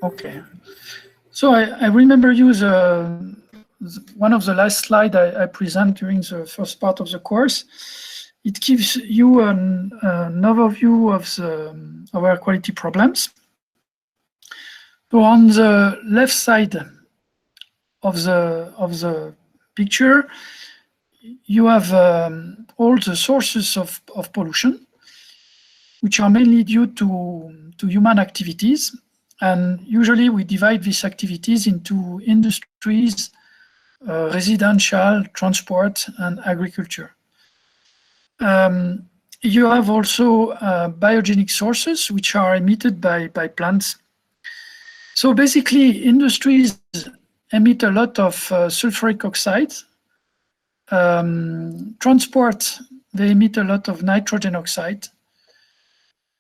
Okay. So I remember you one of the last slide I present during the first part of the course. It gives you an overview of our quality problems. So on the left side of the picture, you have all the sources of pollution, which are mainly due to human activities. And usually we divide these activities into industries, residential, transport, and agriculture. You have also biogenic sources, which are emitted by plants. So basically, industries emit a lot of sulfuric oxide. Transport, they emit a lot of nitrogen oxide.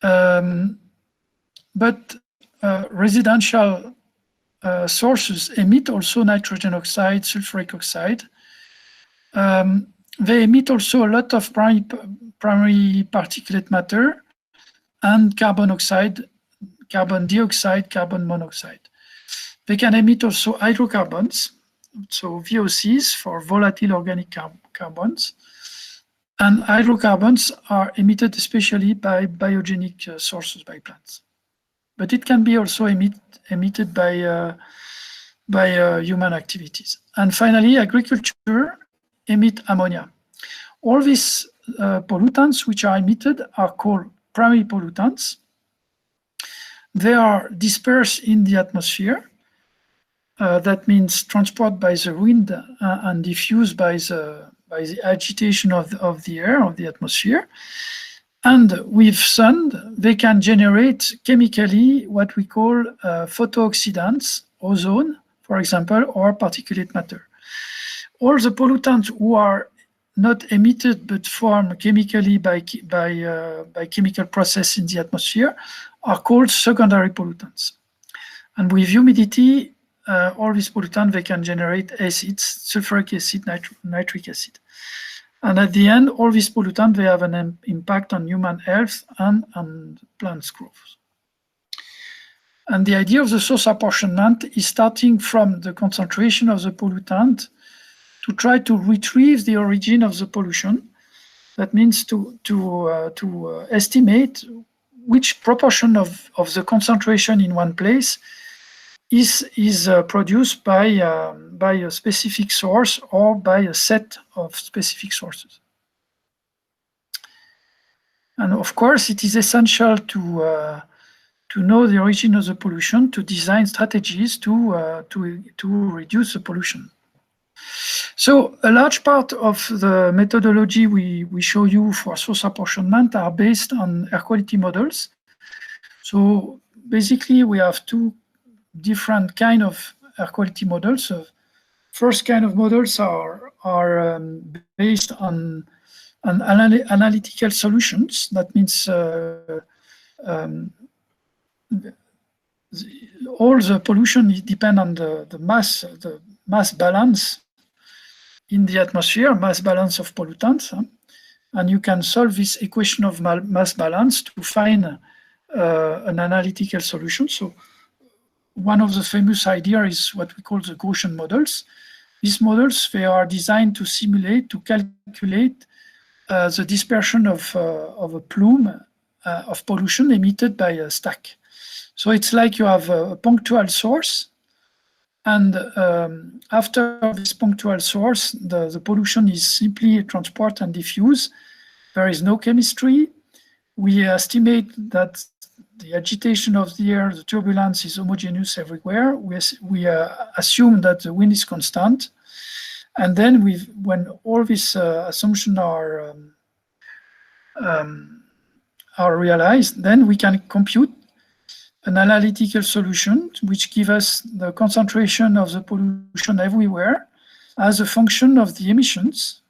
But residential sources emit also nitrogen oxide, sulfuric oxide. They emit also a lot of primary particulate matter and carbon oxide, carbon dioxide, carbon monoxide. They can emit also hydrocarbons, so VOCs for volatile organic carbons. And hydrocarbons are emitted especially by biogenic sources, by plants. But it can be also emitted by human activities. And finally, agriculture emit ammonia. All these pollutants which are emitted are called primary pollutants. They are dispersed in the atmosphere. That means transported by the wind and diffused by the agitation of the air, of the atmosphere. And with sun, they can generate chemically what we call photooxidants, ozone, for example, or particulate matter. All the pollutants who are not emitted but formed chemically by chemical process in the atmosphere are called secondary pollutants. And with humidity, all these pollutants, they can generate acids, sulfuric acid, nitric acid. And at the end, all these pollutants, they have an impact on human health and on plants' growth. And the idea of the source apportionment is starting from the concentration of the pollutant to try to retrieve the origin of the pollution. That means to estimate which proportion of the concentration in one place is produced by a specific source or by a set of specific sources. And of course, it is essential to know the origin of the pollution, to design strategies to reduce the pollution. So a large part of the methodology we show you for source apportionment are based on air quality models. So basically, we have two different kind of air quality models. So first kind of models are based on analytical solutions. That means all the pollution depend on the mass balance in the atmosphere, mass balance of pollutants. And you can solve this equation of mass balance to find an analytical solution. So one of the famous ideas is what we call the Gaussian models. These models, they are designed to simulate, to calculate the dispersion of a plume of pollution emitted by a stack. So it's like you have a punctual source, and after this punctual source, the pollution is simply transport and diffuse. There is no chemistry. We estimate that the agitation of the air, the turbulence is homogeneous everywhere. We assume that the wind is constant. And then when all these assumptions are realized, then we can compute an analytical solution which gives us the concentration of the pollution everywhere as a function of the emissions,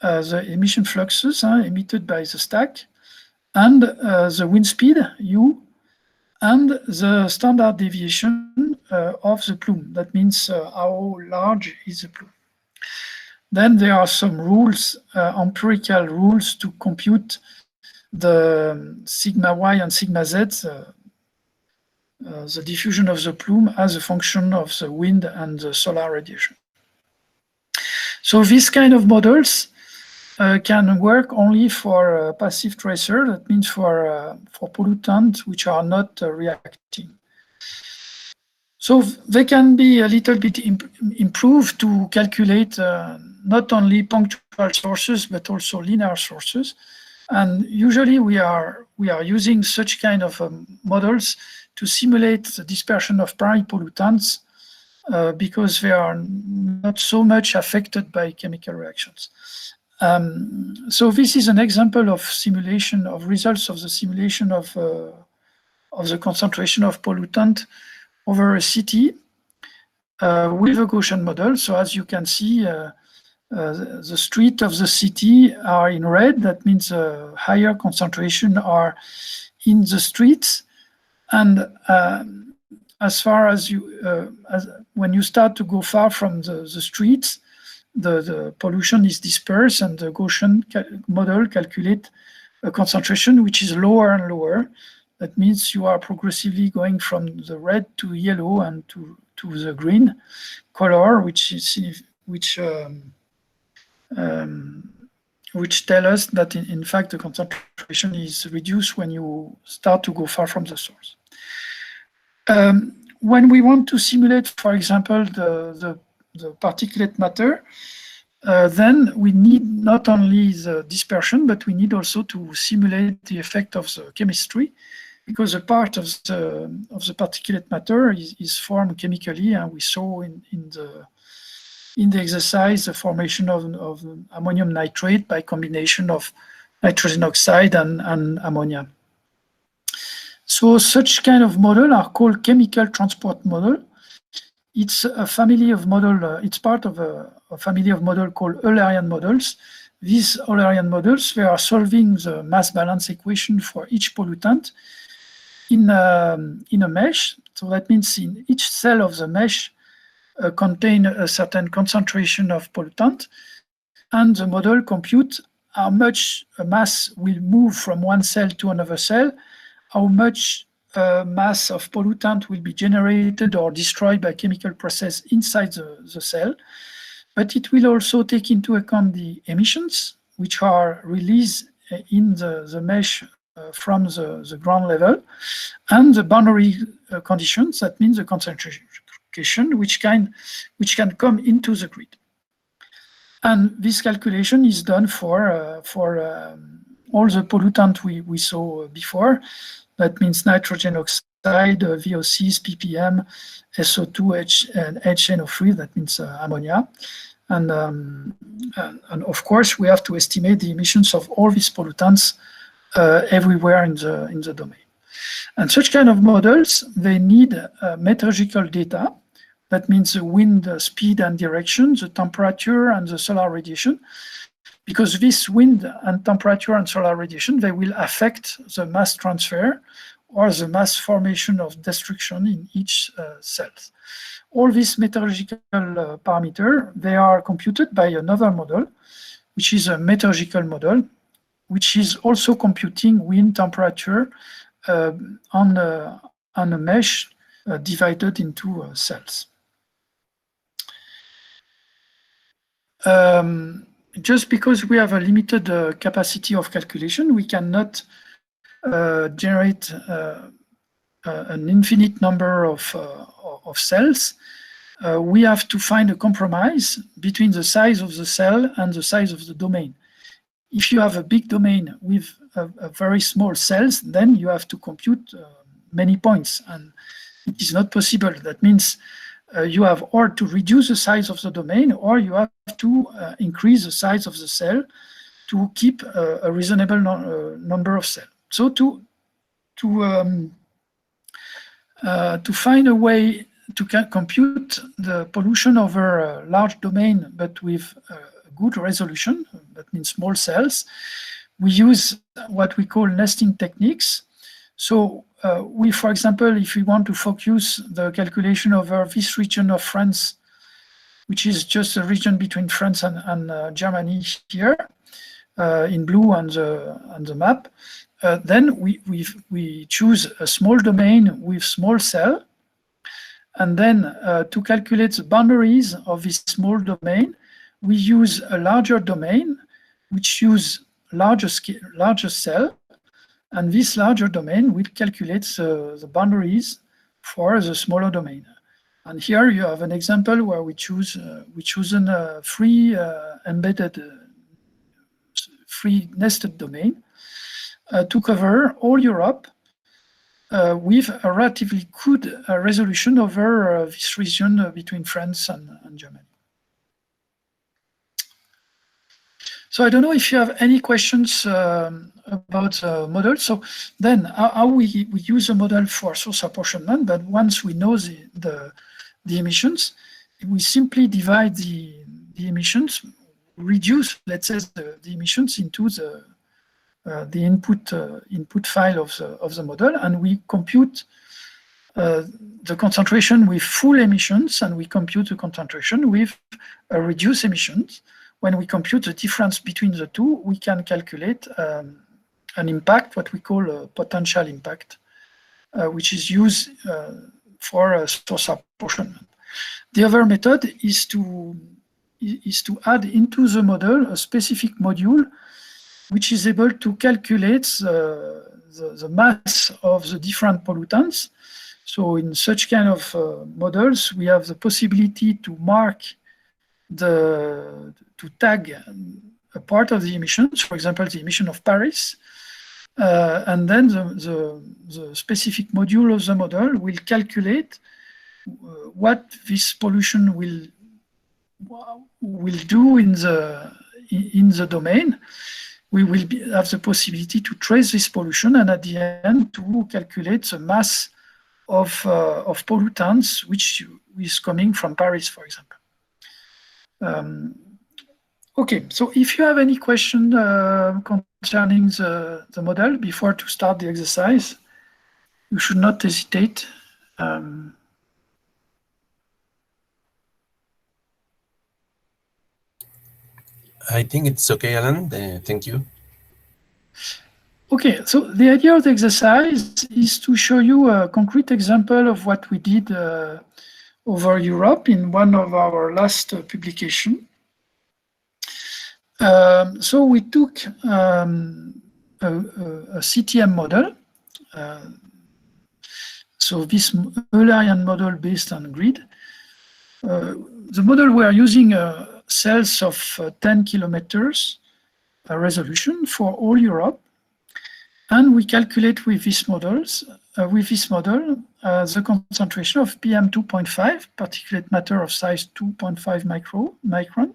the emission fluxes emitted by the stack, and the wind speed, U, and the standard deviation of the plume. That means how large is the plume. Then there are some rules, empirical rules to compute the sigma y and sigma z, the diffusion of the plume as a function of the wind and the solar radiation. So these kind of models can work only for passive tracer. That means for pollutants which are not reacting. So they can be a little bit improved to calculate not only punctual sources but also linear sources. And usually we are using such kind of models to simulate the dispersion of primary pollutants because they are not so much affected by chemical reactions. So this is an example of simulation of results of the simulation of the concentration of pollutant over a city with a Gaussian model. So as you can see, the streets of the city are in red. That means higher concentration are in the streets. And as far as when you start to go far from the streets, the pollution is dispersed, and the Gaussian model calculates a concentration which is lower and lower. That means you are progressively going from the red to yellow and to the green color, which tell us that in fact the concentration is reduced when you start to go far from the source. When we want to simulate, for example, the particulate matter, then we need not only the dispersion, but we need also to simulate the effect of the chemistry, because a part of the particulate matter is formed chemically, and we saw in the exercise the formation of ammonium nitrate by combination of nitrogen oxide and ammonia. So such kind of model are called chemical transport model. It's a family of model. It's part of a family of model called Eulerian models. These Eulerian models, they are solving the mass balance equation for each pollutant in a mesh. So that means in each cell of the mesh contain a certain concentration of pollutant, and the model compute how much mass will move from one cell to another cell, how much mass of pollutant will be generated or destroyed by chemical process inside the cell. But it will also take into account the emissions, which are released in the mesh from the ground level, and the boundary conditions. That means the concentration which can come into the grid. And this calculation is done for all the pollutant we saw before. That means nitrogen oxide, VOCs, ppm, SO2, and HNO3, that means ammonia. And of course, we have to estimate the emissions of all these pollutants everywhere in the domain. And such kind of models, they need meteorological data. That means the wind speed and direction, the temperature, and the solar radiation. Because this wind and temperature and solar radiation, they will affect the mass transfer or the mass formation of destruction in each cell. All these meteorological parameters, they are computed by another model, which is a meteorological model, which is also computing wind temperature on a mesh divided into cells. Just because we have a limited capacity of calculation, we cannot generate an infinite number of cells. We have to find a compromise between the size of the cell and the size of the domain. If you have a big domain with a very small cells, then you have to compute many points, and it is not possible. That means you have or to reduce the size of the domain, or you have to increase the size of the cell to keep a reasonable number of cells. So to find a way to compute the pollution over a large domain, but with good resolution, that means small cells, we use what we call nesting techniques. So for example, if we want to focus the calculation over this region of France, which is just a region between France and Germany here, in blue on the map. Then we choose a small domain with small cell, and then to calculate the boundaries of this small domain, we use a larger domain, which use larger cell, and this larger domain will calculate the boundaries for the smaller domain. And here you have an example where we chosen a free embedded, free nested domain to cover all Europe with a relatively good resolution over this region between France and Germany. So I don't know if you have any questions about the model. So then how we use a model for source apportionment, but once we know the emissions, we simply divide the emissions, reduce, let's say, the emissions into the input file of the model, and we compute the concentration with full emissions, and we compute the concentration with reduced emissions. When we compute the difference between the two, we can calculate an impact, what we call a potential impact, which is used for source apportionment. The other method is to add into the model a specific module which is able to calculate the mass of the different pollutants. So in such kind of models, we have the possibility to tag a part of the emissions, for example, the emission of Paris, and then the specific module of the model will calculate what this pollution will do in the domain. We will have the possibility to trace this pollution, and at the end to calculate the mass of pollutants which is coming from Paris, for example. Okay, so if you have any question concerning the model before to start the exercise, you should not hesitate. I think it's okay, Alan. Thank you. Okay, so the idea of the exercise is to show you a concrete example of what we did over Europe in one of our last publication. So we took a CTM model. So this Eulerian model based on grid. The model we are using cells of 10 kilometers resolution for all Europe, and we calculate with this model the concentration of PM2.5, particulate matter of size 2.5 micron,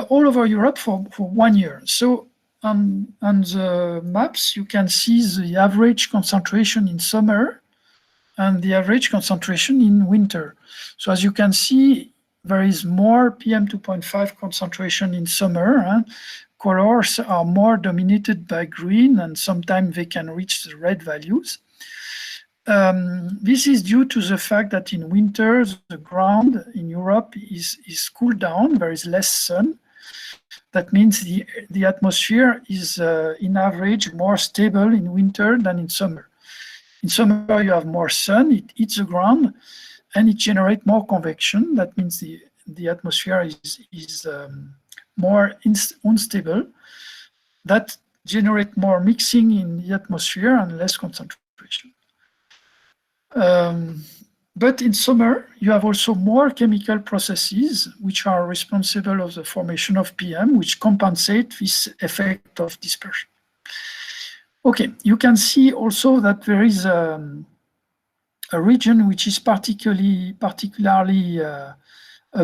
all over Europe for 1 year. So on the maps, you can see the average concentration in summer and the average concentration in winter. So as you can see, there is more PM2.5 concentration in summer, and colors are more dominated by green, and sometimes they can reach the red values. This is due to the fact that in winter, the ground in Europe is cooled down, there is less sun. That means the atmosphere is, in average, more stable in winter than in summer. In summer, you have more sun, it hits the ground, and it generates more convection. That means the atmosphere is more unstable. That generates more mixing in the atmosphere and less concentration. But in summer, you have also more chemical processes which are responsible of the formation of PM, which compensate this effect of dispersion. Okay, you can see also that there is a region which is particularly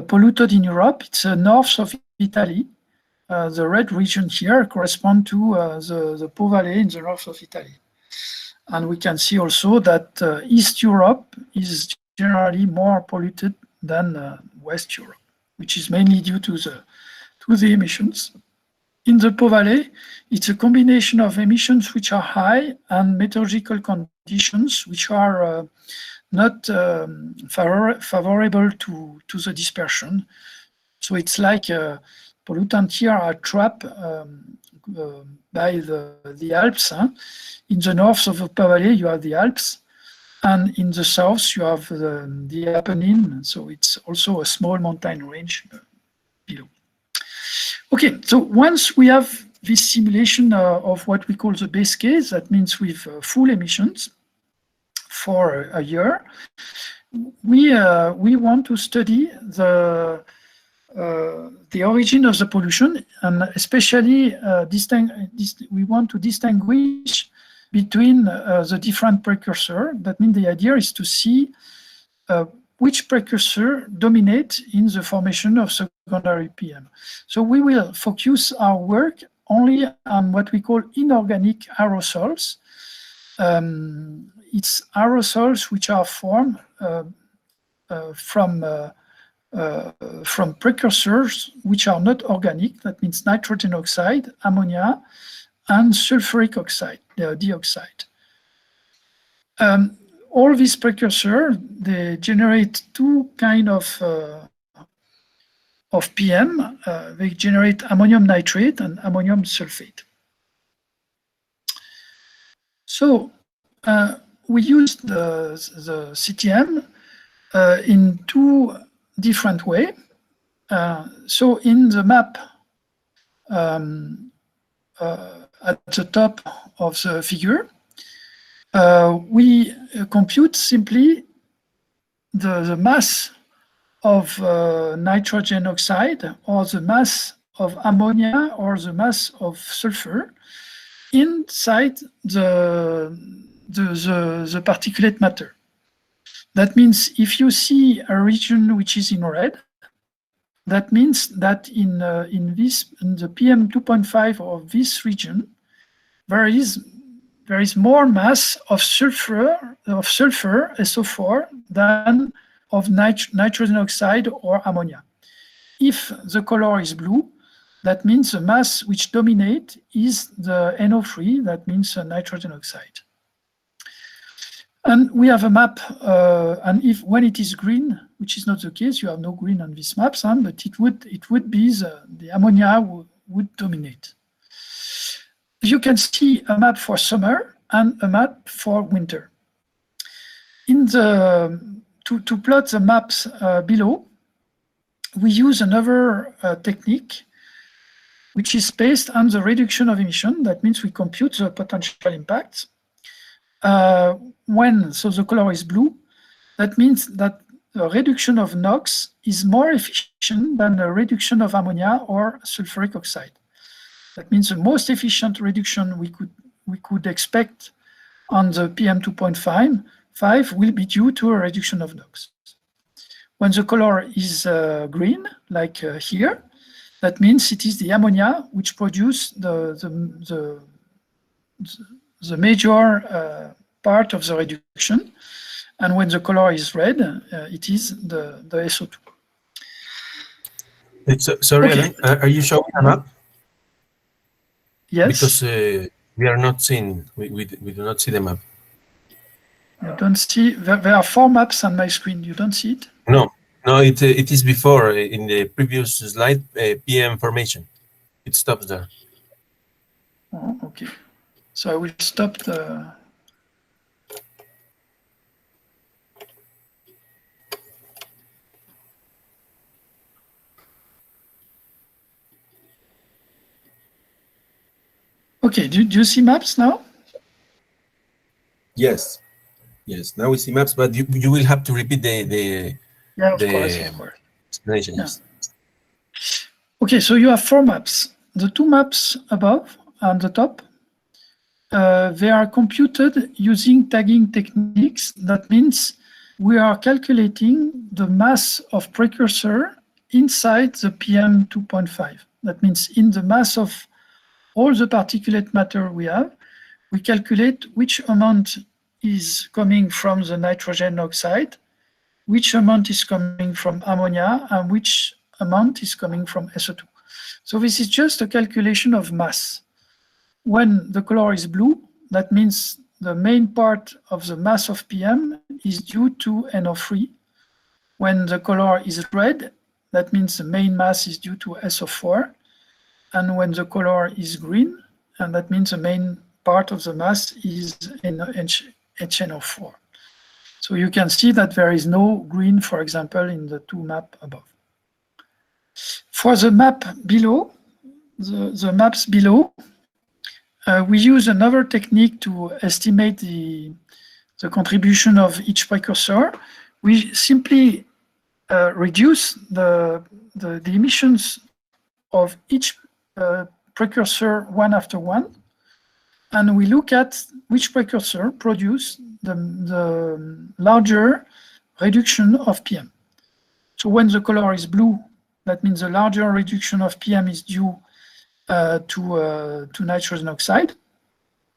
polluted in Europe. It's the north of Italy. The red region here corresponds to the Po Valley in the north of Italy. And we can see also that East Europe is generally more polluted than West Europe, which is mainly due to the emissions. In the Po Valley, it's a combination of emissions which are high and meteorological conditions which are not favorable to the dispersion. So it's like Pollutants here are trapped by the Alps. In the north of the Upper Valley, you have the Alps, and in the south, you have the Apennine. So it's also a small mountain range below. Okay, so once we have this simulation of what we call the base case, that means with full emissions for a year, we want to study the origin of the pollution, and especially we want to distinguish between the different precursors. That means the idea is to see which precursor dominate in the formation of secondary PM. So we will focus our work only on what we call inorganic aerosols. It's aerosols which are formed from precursors which are not organic. That means nitrogen oxide, ammonia, and sulfuric oxide, dioxide. All these precursors, they generate two kinds of PM. They generate ammonium nitrate and ammonium sulfate. So we use the CTM in two different ways. So in the map at the top of the figure, we compute simply the mass of nitrogen oxide, or the mass of ammonia, or the mass of sulfur inside the particulate matter. That means if you see a region which is in red, that means that in the PM 2.5 of this region, there is more mass of sulfur SO4 than of nitrogen oxide or ammonia. If the color is blue, that means the mass which dominates is the NO3, that means nitrogen oxide. And we have a map, and when it is green, which is not the case, you have no green on these maps, but it would be the ammonia would dominate. You can see a map for summer and a map for winter. To plot the maps below, we use another technique, which is based on the reduction of emission. That means we compute the potential impact. So the color is blue, that means that the reduction of NOx is more efficient than the reduction of ammonia or sulfuric oxide. That means the most efficient reduction we could expect on the PM 2.5 will be due to a reduction of NOx. When the color is green, like here, that means it is the ammonia which produces the major part of the reduction, and when the color is red, it is the SO2. Sorry, Okay. Alain, are you showing a map? Yes. Because we are not seeing, we do not see the map. You don't see, there are 4 maps on my screen, you don't see it? No, it is before, in the previous slide, PM formation. It stops there. Oh, okay. So I will stop the... Okay, do you see maps now? Yes. Now we see maps, but you will have to repeat the Of course. explanation. Yeah. Okay, so you have 4 maps. The 2 maps above on the top, they are computed using tagging techniques. That means we are calculating the mass of precursor inside the PM 2.5. That means in the mass of all the particulate matter we have, we calculate which amount is coming from the nitrogen oxide, which amount is coming from ammonia, and which amount is coming from SO2. So this is just a calculation of mass. When the color is blue, that means the main part of the mass of PM is due to NO3. When the color is red, that means the main mass is due to SO4. And when the color is green, and that means the main part of the mass is in HNO4. So you can see that there is no green, for example, in the two maps above. For the map below, the maps below, we use another technique to estimate the contribution of each precursor. We simply reduce the emissions of each precursor one after one, and we look at which precursor produce the larger reduction of PM. So when the color is blue, that means the larger reduction of PM is due to nitrogen oxide.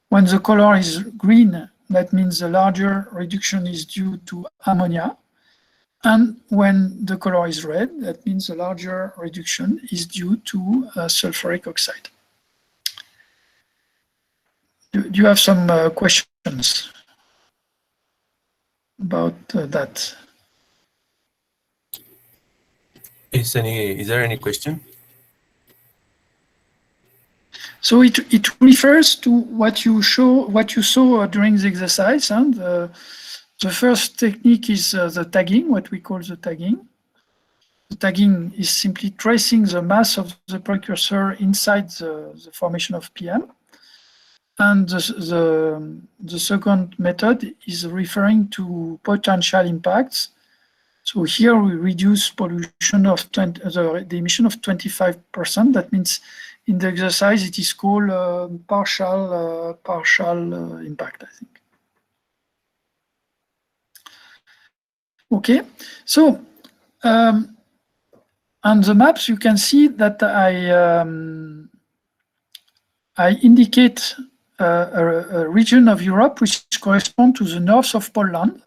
When the color is green, that means the larger reduction is due to ammonia. And when the color is red, that means the larger reduction is due to sulfuric oxide. Do you have some questions about that? Is there any question? So it refers to what you saw during the exercise, and the first technique is the tagging, what we call the tagging. The tagging is simply tracing the mass of the precursor inside the formation of PM. And the second method is referring to potential impacts. So here we reduce pollution of the emission of 25%. That means in the exercise it is called partial impact, I think. Okay, so on the maps you can see that I indicate a region of Europe which corresponds to the north of Poland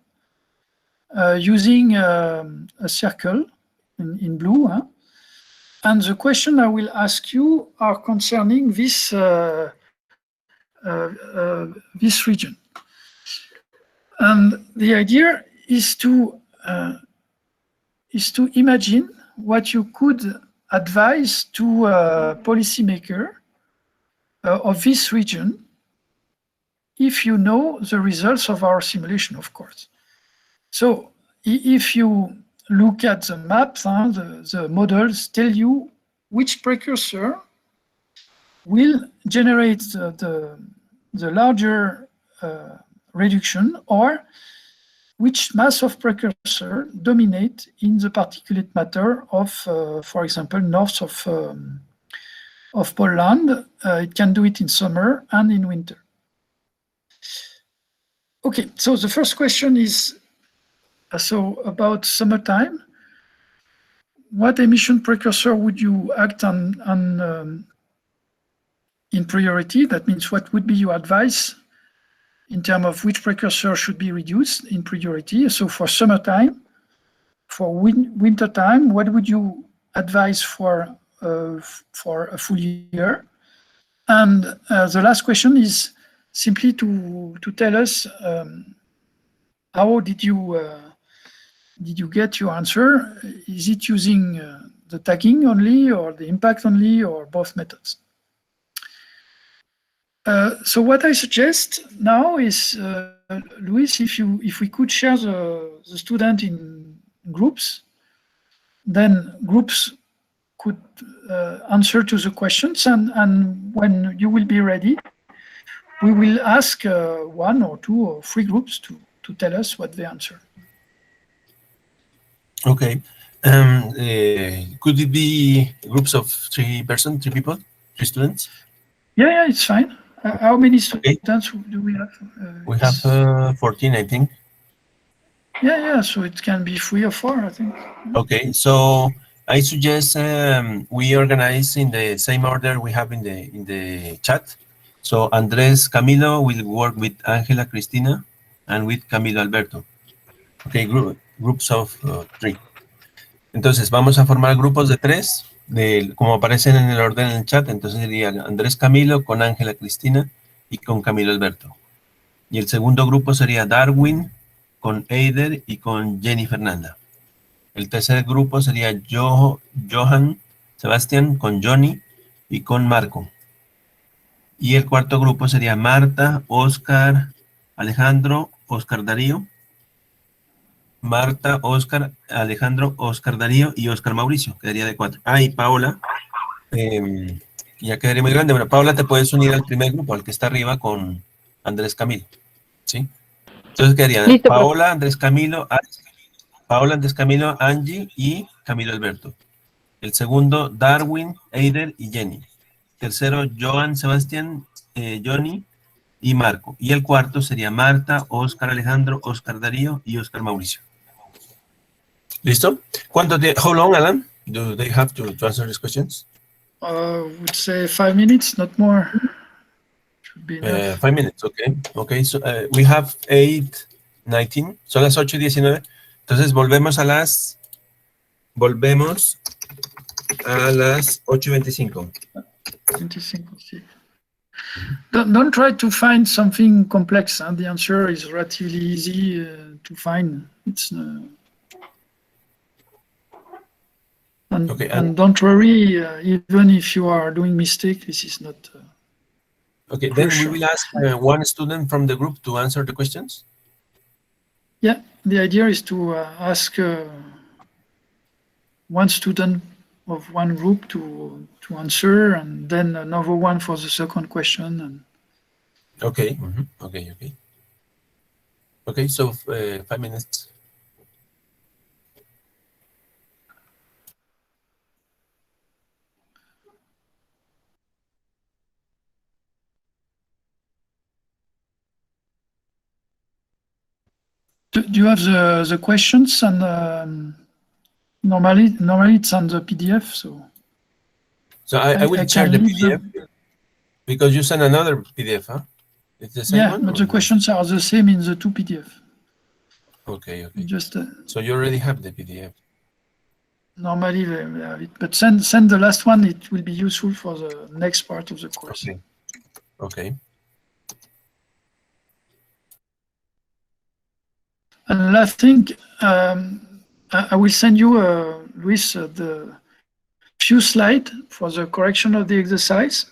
using a circle in blue. Huh? And the question I will ask you are concerning this region. And the idea is to imagine what you could advise to a policymaker of this region if you know the results of our simulation, of course. So if you look at the maps, the models tell you which precursor will generate the larger reduction, or which mass of precursor dominate in the particulate matter of, for example, north of Poland. It can do it in summer and in winter. Okay, so the first question is about summertime. What emission precursor would you act on in priority? That means what would be your advice in terms of which precursor should be reduced in priority? So for summertime, for winter time, what would you advise for a full year? And the last question is simply to tell us how did you get your answer? Is it using the tagging only, or the impact only, or both methods? So what I suggest now is, Luis, if we could share the student in groups, then groups could answer to the questions, and when you will be ready, we will ask one or two or three groups to tell us what they answer. Okay. Could it be groups of three people, 3 students? Yeah, it's fine. How many students do we have? We have 14, I think. Yeah, so it can be 3 or 4, I think. Okay, so I suggest we organize in the same order we have in the chat. So Andrés Camilo will work with Ángela Cristina and with Camilo Alberto. Okay, groups of 3. Entonces vamos a formar grupos de 3, como aparecen en el orden en el chat. Entonces sería Andrés Camilo con Ángela Cristina y con Camilo Alberto. Y el segundo grupo sería Darwin con Eider y con Jenny Fernanda. El tercer grupo sería Johan, Sebastián con Johnny y con Marco. Y el cuarto grupo sería Marta, Oscar, Alejandro, Oscar Darío. Marta, Oscar, Alejandro, Oscar Darío y Oscar Mauricio. Quedaría de 4. Ah, y Paola. Ya quedaría muy grande. Bueno, Paola, te puedes unir al primer grupo, al que está arriba con Andrés Camilo. ¿Sí? Entonces quedaría Listo, profe. Paola, Andrés Camilo, Angie y Camilo Alberto. El segundo, Darwin, Eider y Jenny. Tercero, Joan, Sebastián, Johnny y Marco. Y el cuarto sería Marta, Oscar Alejandro, Oscar Darío y Oscar Mauricio. ¿Listo? How long, Alan, do they have to answer these questions? Would say 5 minutes, not more. Should be enough. 5 minutes, okay. Okay, so we have 8:19. Son las 8:19. Entonces volvemos a las 8:25. 25, sí. Don't try to find something complex. Huh? The answer is relatively easy to find. It's Okay, and don't worry, even if you are doing mistake, this is not. Okay, then we crucial. will ask one student from the group to answer the questions. Yeah, the idea is to ask one student of one group to answer, and then another one for the second question. And Okay, okay. Okay, so 5 minutes. do you have the questions? And normally it's on the PDF. So I will I share can the leave PDF because you sent another PDF, huh? It's the same Yeah, one? but or the no? questions are the same in the two PDF. Okay. Just So you already have the PDF. normally we have it, but send the last one. It will be useful for the next part of the course. Okay. And last thing, I will send you, Luis, the few slides for the correction of the exercise.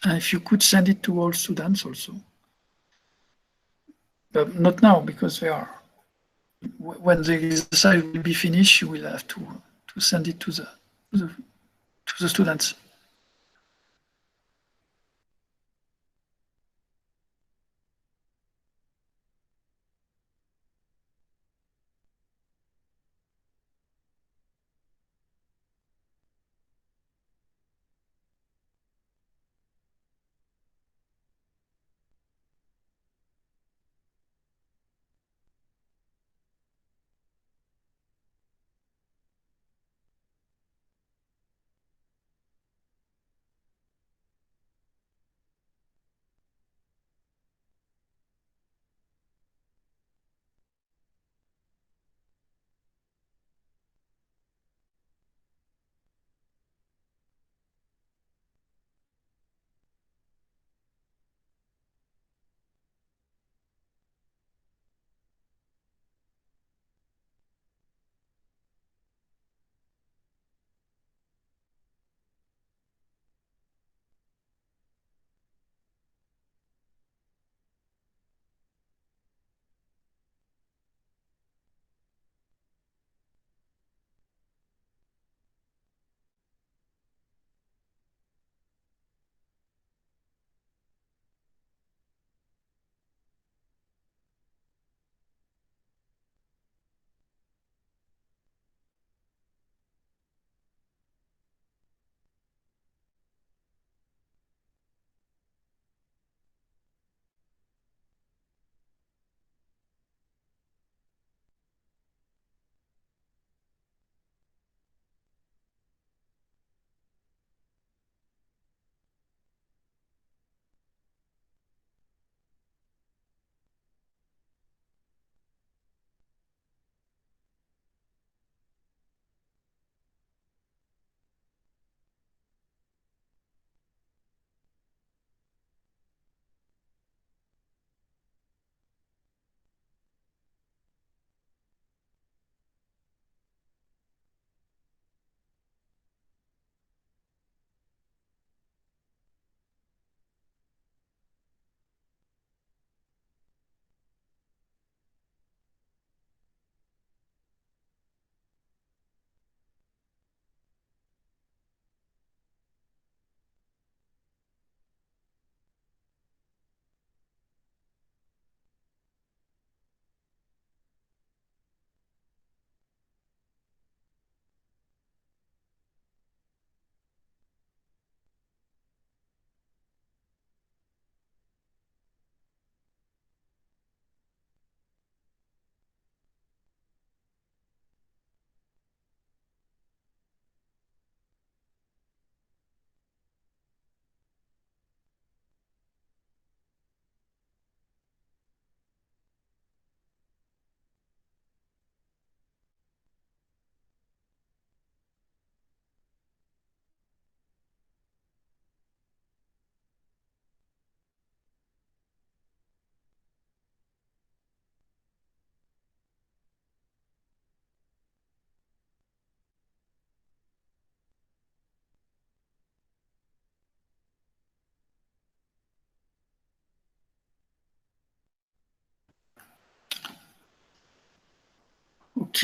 And if you could send it to all students also. But not now, because they are. When the exercise will be finished, you will have to send it to the students.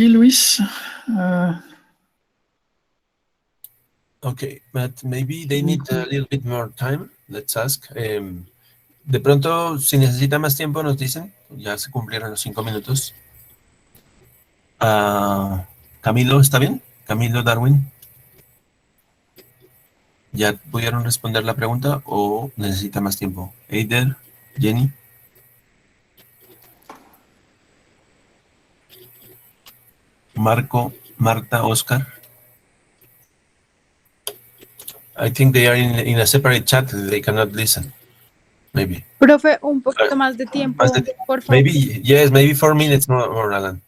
merci, Luis. Okay, but maybe they need a little bit more time. Let's ask. De pronto, si necesita más tiempo, nos dicen. Ya se cumplieron los 5 minutos. Camilo, ¿está bien? Camilo, Darwin. ¿Ya pudieron responder la pregunta o necesita más tiempo? Eider, Jenny. Marco, Marta, Oscar. I think they are in a separate chat. They cannot listen. Maybe. Profe, un poquito más de tiempo, por favor. Maybe, yes, maybe 4 minutes more, Alan.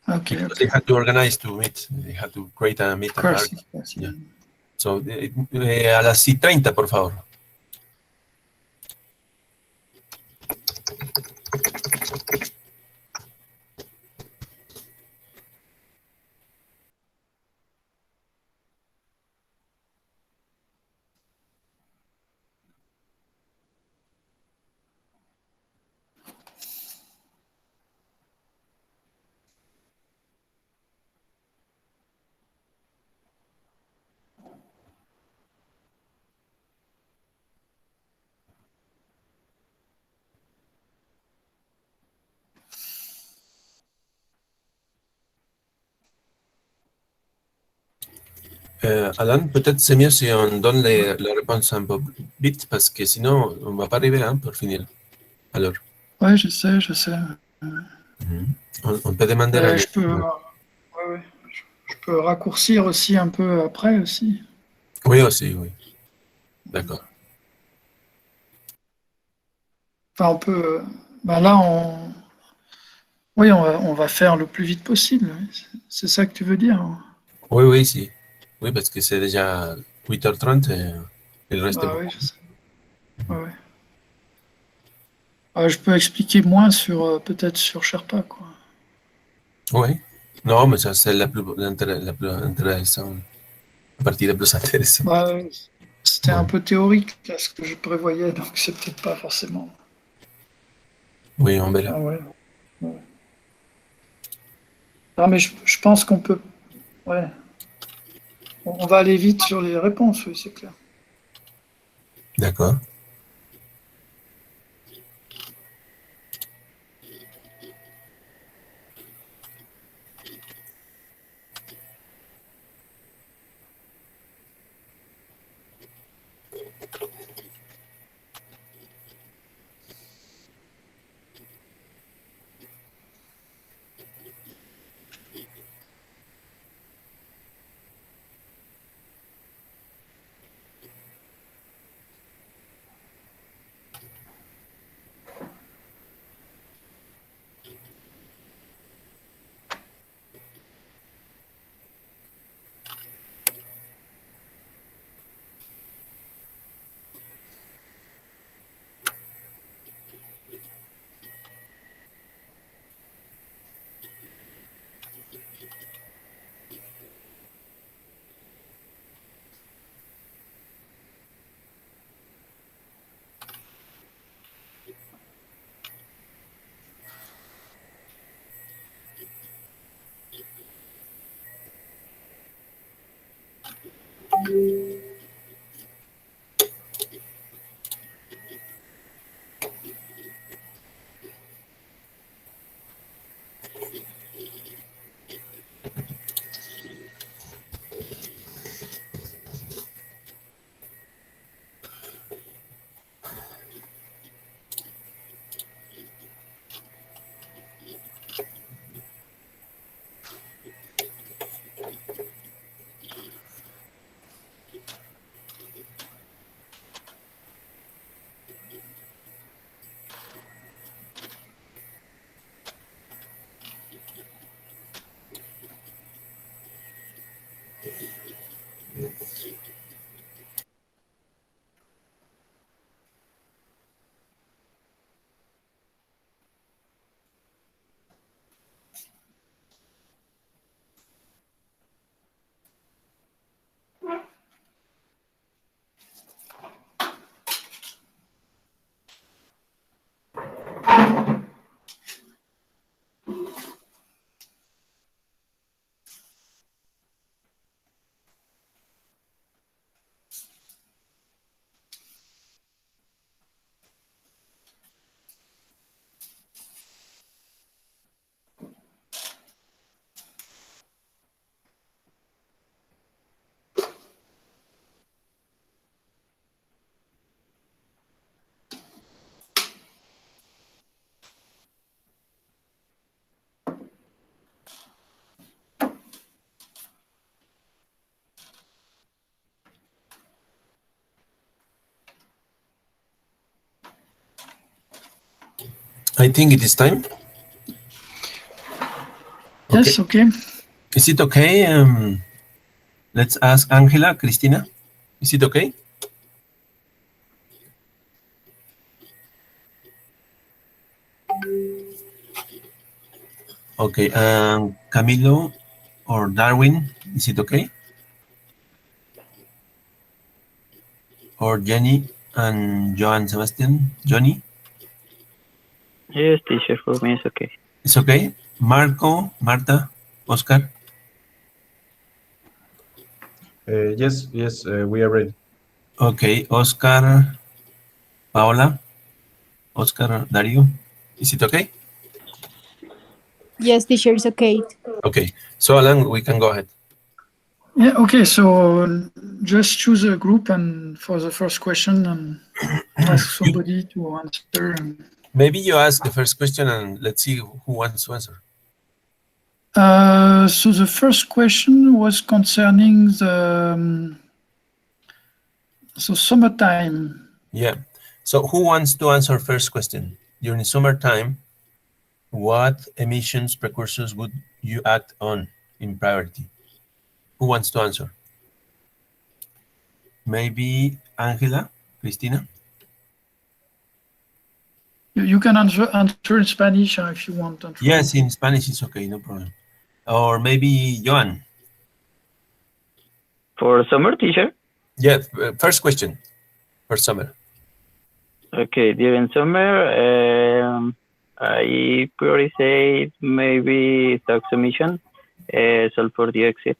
Okay, Because okay. they had to organize to meet. They had to create a meet. Of course. Yeah. So, a las 30, por favor. Alan, peut-être c'est mieux si on donne la réponse un peu vite, parce que sinon, on ne va pas arriver pour finir. Alors, Ouais, je sais. on peut demander à Je peux raccourcir aussi un peu après aussi. Oui, aussi, oui. D'accord. Enfin, on peut. Là, on va faire le plus vite possible. C'est ça que tu veux dire? Oui, si. Oui, parce que c'est déjà 8h30 et il reste Oui, je sais. Ouais. Je peux expliquer moins peut-être sur Sherpa, quoi. Oui. Non, mais ça, c'est la plus intéressante. La partie la plus intéressante. C'était un peu théorique, là, ce que je prévoyais, donc c'est peut-être pas forcément. Oui, on verra. Ouais. Non, mais je pense qu'on peut. Ouais. On va aller vite sur les réponses, oui, c'est clair. D'accord. I think it is time. Yes, okay. Is it okay? Let's ask Angela, Cristina. Is it okay? Okay, Camilo or Darwin, is it okay? Or Jenny and Joan Sebastian? Johnny? Yes, teacher, for me it's okay. It's okay? Marco, Marta, Oscar? Yes, we are ready. Okay, Oscar, Paola, Oscar, Dario, is it okay? Yes, teacher, it's okay. Okay, so Alan, we can go ahead. Yeah, okay, so just choose a group and for the first question and ask somebody to answer. Maybe you ask the first question and let's see who wants to answer. So the first question was concerning the summertime. Yeah, so who wants to answer first question? During summertime, what emissions precursors would you act on in priority? Who wants to answer? Maybe Angela, Cristina? You can answer in Spanish if you want. Yes, in Spanish it's okay, no problem. Or maybe Joan. For summer, teacher? Yeah, first question for summer. Okay, during summer, I prioritize maybe SOx emission, sulfur dioxide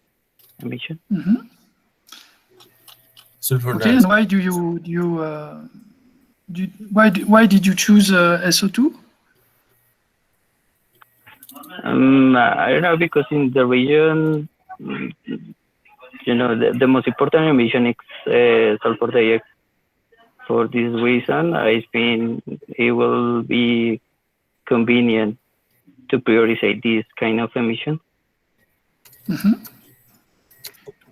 emission. Mm-hmm. Sulfur Okay, and why why did you choose SO2? I don't know, because in the region, you know, the most important emission is sulfur dioxide. For this reason, I think it will be convenient to prioritize this kind of emission. Mm-hmm.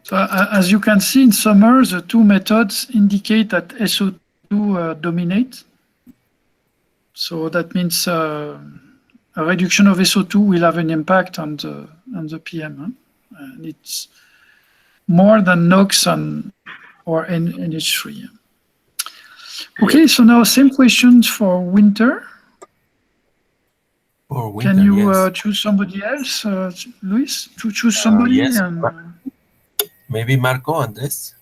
So as you can see in summer, the two methods indicate that SO2 dominates. So that means a reduction of SO2 will have an impact on the PM. And it's more than NOx or NH3. Okay, so now same questions for winter. For winter, can you yes. choose somebody else, Luis? To choose somebody? Yes. And, maybe Marco, Andres?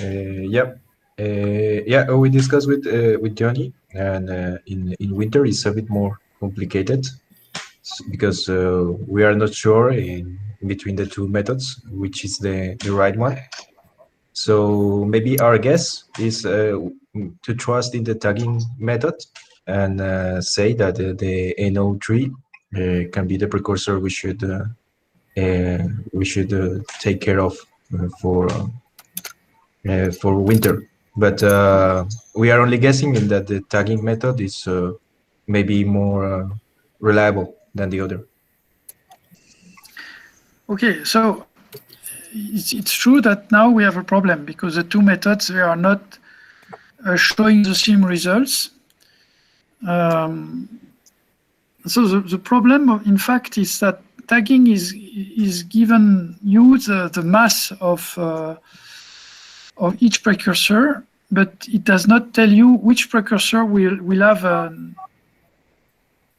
Yeah, we discussed with Johnny, and in winter it's a bit more complicated because we are not sure in between the two methods which is the right one. So maybe our guess is to trust in the tagging method and say that the NO3 can be the precursor we should take care of for winter. But we are only guessing in that the tagging method is maybe more reliable than the other. Okay, so it's true that now we have a problem because the two methods, they are not showing the same results. So the problem, in fact, is that tagging is given you the mass of each precursor, but it does not tell you which precursor will have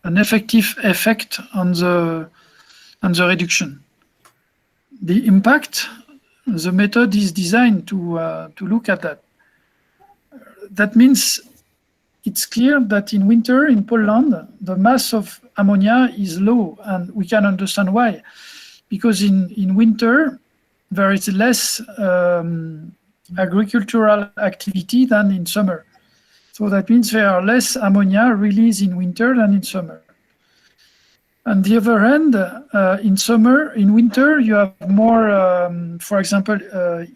an effective effect on the reduction. The impact, the method is designed to look at that. That means it's clear that in winter in Poland, the mass of ammonia is low, and we can understand why. Because in winter, there is less agricultural activity than in summer. So that means there are less ammonia released in winter than in summer. On the other hand, in winter, you have more, for example,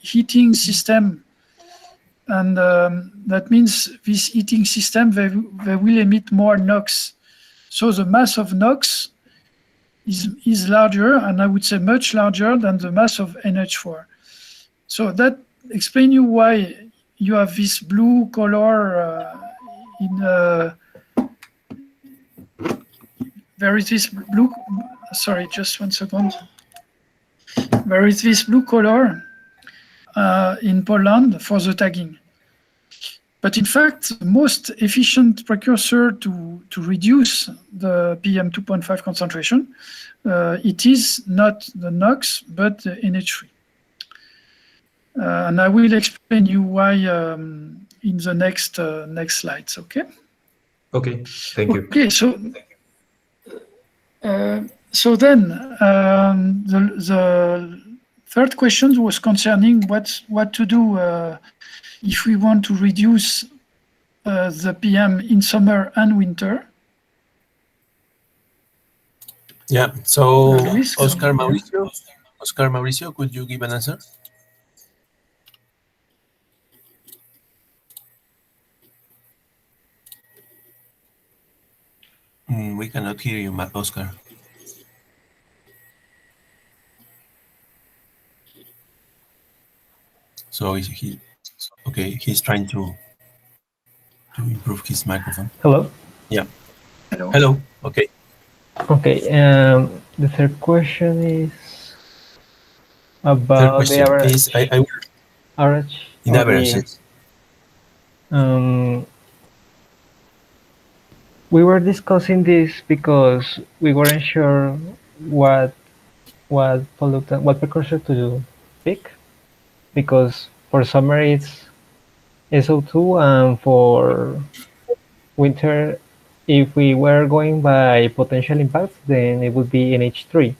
heating system. And that means this heating system, they will emit more NOx. So the mass of NOx is larger, and I would say much larger than the mass of NH4. So that explains you why you have this blue color there is this blue, sorry, just 1 second. There is this blue color in Poland for the tagging. But in fact, the most efficient precursor to reduce the PM2.5 concentration, it is not the NOx, but the NH3. And I will explain you why in the next slides, okay? Okay, thank you. Okay, so then the third question was concerning what to do if we want to reduce the PM in summer and winter. Yeah, so Luis, Oscar Mauricio, could you give an answer? We cannot hear you, Oscar. So he's trying to improve his microphone. Hello? Yeah. Hello. Hello. Okay. Okay. The third question is about the average. Is Average. in average. Yes. We were discussing this because we weren't sure what pollutant, what precursor to pick, because for summer it's SO2, and for winter, if we were going by potential impacts, then it would be NH3.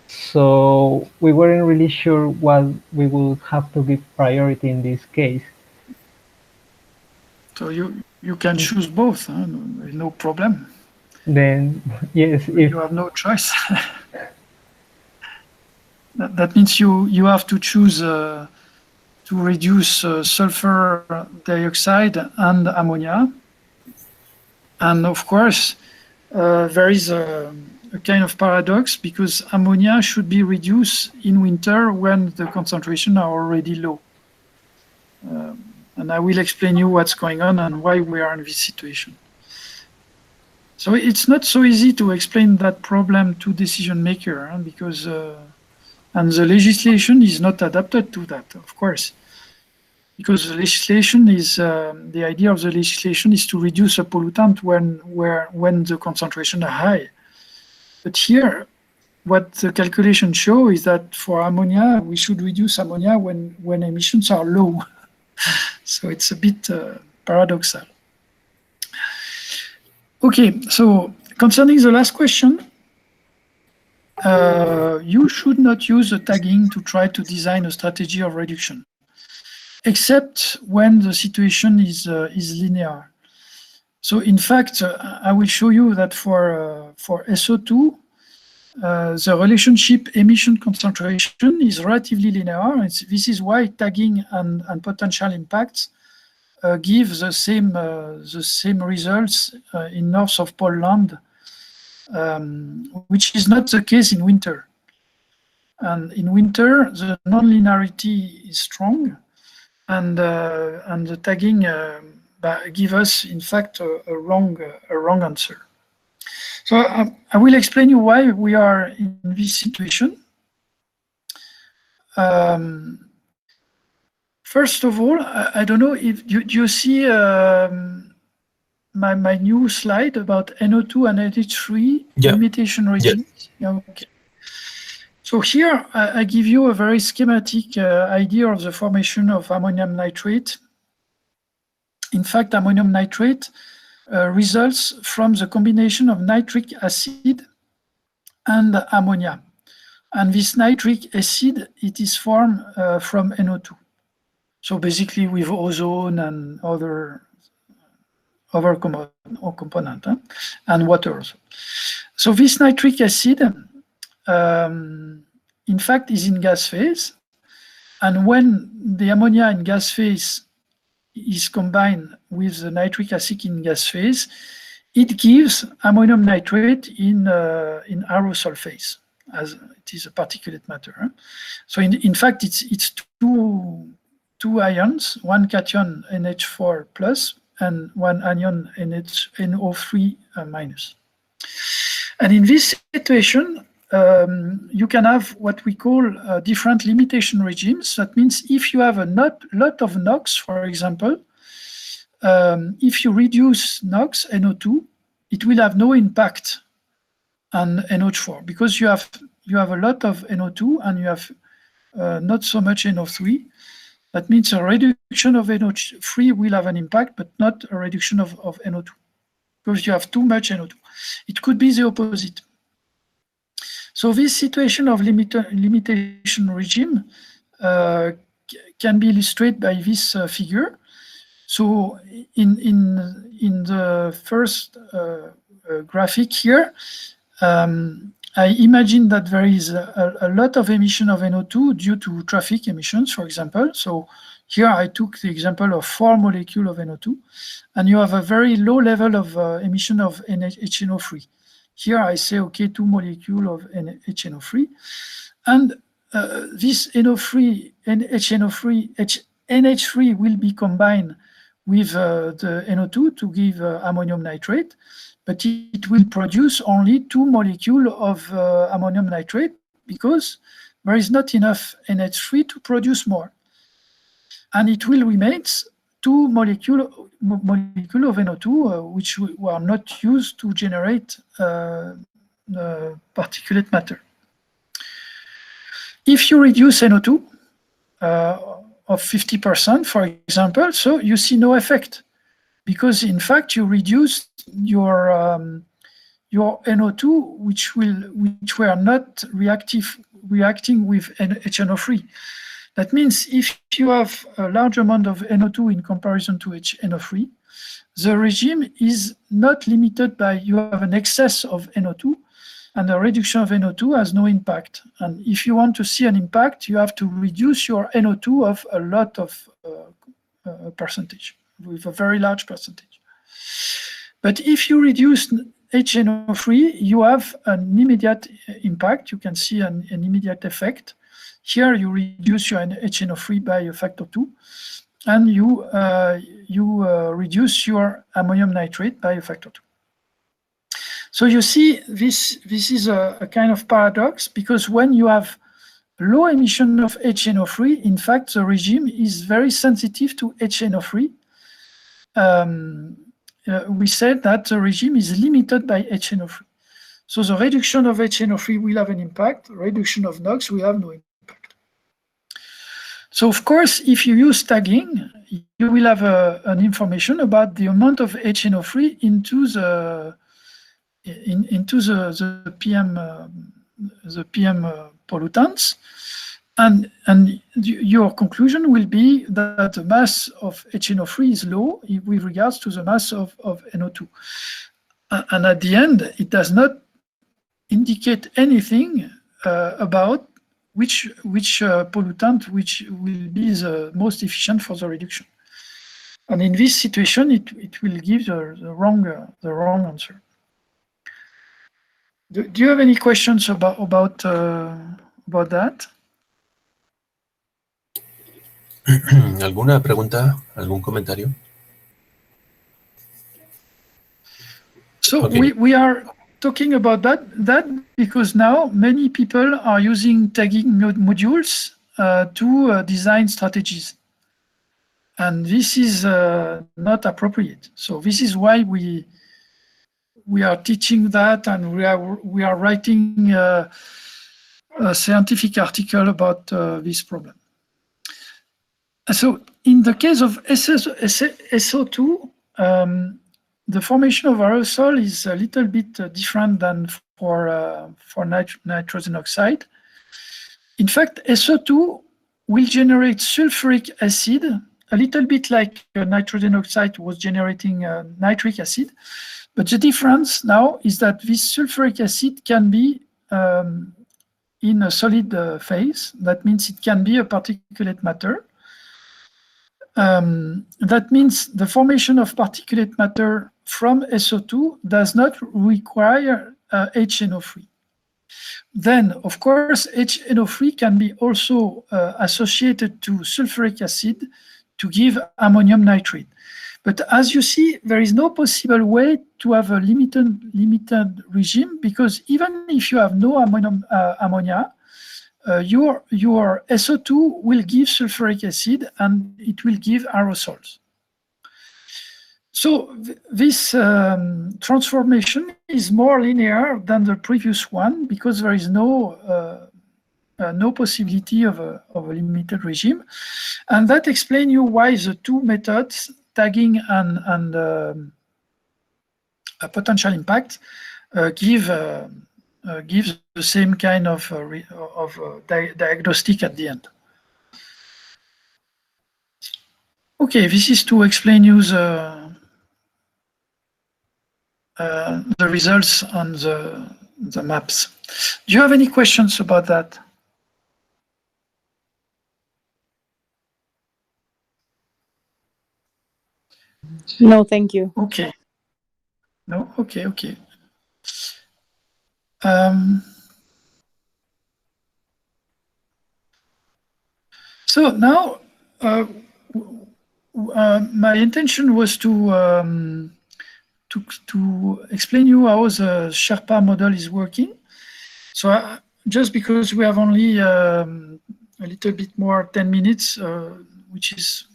So we weren't really sure what we would have to give priority in this case. So you can choose both, huh? No problem. Then yes, if You have no choice. That means you have to choose to reduce sulfur dioxide and ammonia. And of course, there is a kind of paradox, because ammonia should be reduced in winter when the concentration are already low. And I will explain you what's going on and why we are in this situation. So it's not so easy to explain that problem to decision maker, huh? Because and the legislation is not adapted to that, of course, because the legislation is the idea of the legislation is to reduce a pollutant when the concentration are high. But here, what the calculations show is that for ammonia, we should reduce ammonia when emissions are low. So it's a bit paradoxal. Okay, so concerning the last question, you should not use the tagging to try to design a strategy of reduction, except when the situation is linear. So in fact, I will show you that for SO2, the relationship emission concentration is relatively linear. This is why tagging and potential impacts give the same results in north of Poland, which is not the case in winter. And in winter, the nonlinearity is strong, and the tagging give us, in fact, a wrong answer. So I will explain you why we are in this situation. First of all, I don't know if you see my new slide about NO2 and NH3 limitation regimes. Yeah, okay. So here I give you a very schematic idea of the formation of ammonium nitrate. In fact, ammonium nitrate results from the combination of nitric acid and ammonia. And this nitric acid, it is formed from NO2. So basically with ozone and other component, and water also. So this nitric acid, in fact, is in gas phase. And when the ammonia in gas phase is combined with the nitric acid in gas phase, it gives ammonium nitrate in aerosol phase, as it is a particulate matter. So in fact, it's two ions, one cation NH4 plus and one anion NO3 minus. And in this situation, you can have what we call different limitation regimes. That means if you have a lot of NOx, for example, if you reduce NOx, NO2, it will have no impact on NH4 because you have a lot of NO2 and you have not so much NO3. That means a reduction of NO3 will have an impact, but not a reduction of NO2 because you have too much NO2. It could be the opposite. So this situation of limitation regime can be illustrated by this figure. So in the first graphic here, I imagine that there is a lot of emission of NO2 due to traffic emissions, for example. So here I took the example of 4 molecules of NO2, and you have a very low level of emission of HNO3. Here I say, okay, 2 molecules of HNO3, and this NH3 will be combined with the NO2 to give ammonium nitrate, but it will produce only 2 molecules of ammonium nitrate because there is not enough NH3 to produce more. And it will remain 2 molecules of NO2, which were not used to generate particulate matter. If you reduce NO2 of 50%, for example, so you see no effect, because in fact you reduce your NO2, which were not reacting with HNO3. That means if you have a large amount of NO2 in comparison to HNO3, the regime is not limited by you have an excess of NO2, and a reduction of NO2 has no impact. And if you want to see an impact, you have to reduce your NO2 of a lot of percentage, with a very large percentage. But if you reduce HNO3, you have an immediate impact. You can see an immediate effect. Here you reduce your HNO3 by a factor 2, and you reduce your ammonium nitrate by a factor 2. So you see, this is a kind of paradox, because when you have low emission of HNO3, in fact, the regime is very sensitive to HNO3. We said that the regime is limited by HNO3. So the reduction of HNO3 will have an impact, reduction of NOx will have no impact. So of course, if you use tagging, you will have an information about the amount of HNO3 into the PM pollutants, and your conclusion will be that the mass of HNO3 is low with regards to the mass of NO2. And at the end, it does not indicate anything about which pollutant which will be the most efficient for the reduction. And in this situation, it will give the wrong answer. Do you have any questions about that? ¿Alguna pregunta? ¿Algún comentario? So Okay. we are talking about that because now many people are using tagging modules to design strategies. And this is not appropriate. So this is why we are teaching that, and we are writing a scientific article about this problem. So in the case of SO2, the formation of aerosol is a little bit different than for nitrogen oxide. In fact, SO2 will generate sulfuric acid, a little bit like nitrogen oxide was generating nitric acid. But the difference now is that this sulfuric acid can be in a solid phase. That means it can be a particulate matter. That means the formation of particulate matter from SO2 does not require HNO3. Then, of course, HNO3 can be also associated to sulfuric acid to give ammonium nitrate. But as you see, there is no possible way to have a limited regime, because even if you have no ammonia, your SO2 will give sulfuric acid and it will give aerosols. So this transformation is more linear than the previous one, because there is no possibility of a limited regime. And that explains you why the two methods, tagging and a potential impact, gives the same kind of diagnostic at the end. Okay, this is to explain you the results on the maps. Do you have any questions about that? No, thank you. Okay. No, okay. So now, my intention was to explain you how the Sherpa model is working. So just because we have only a little bit more 10 minutes, which is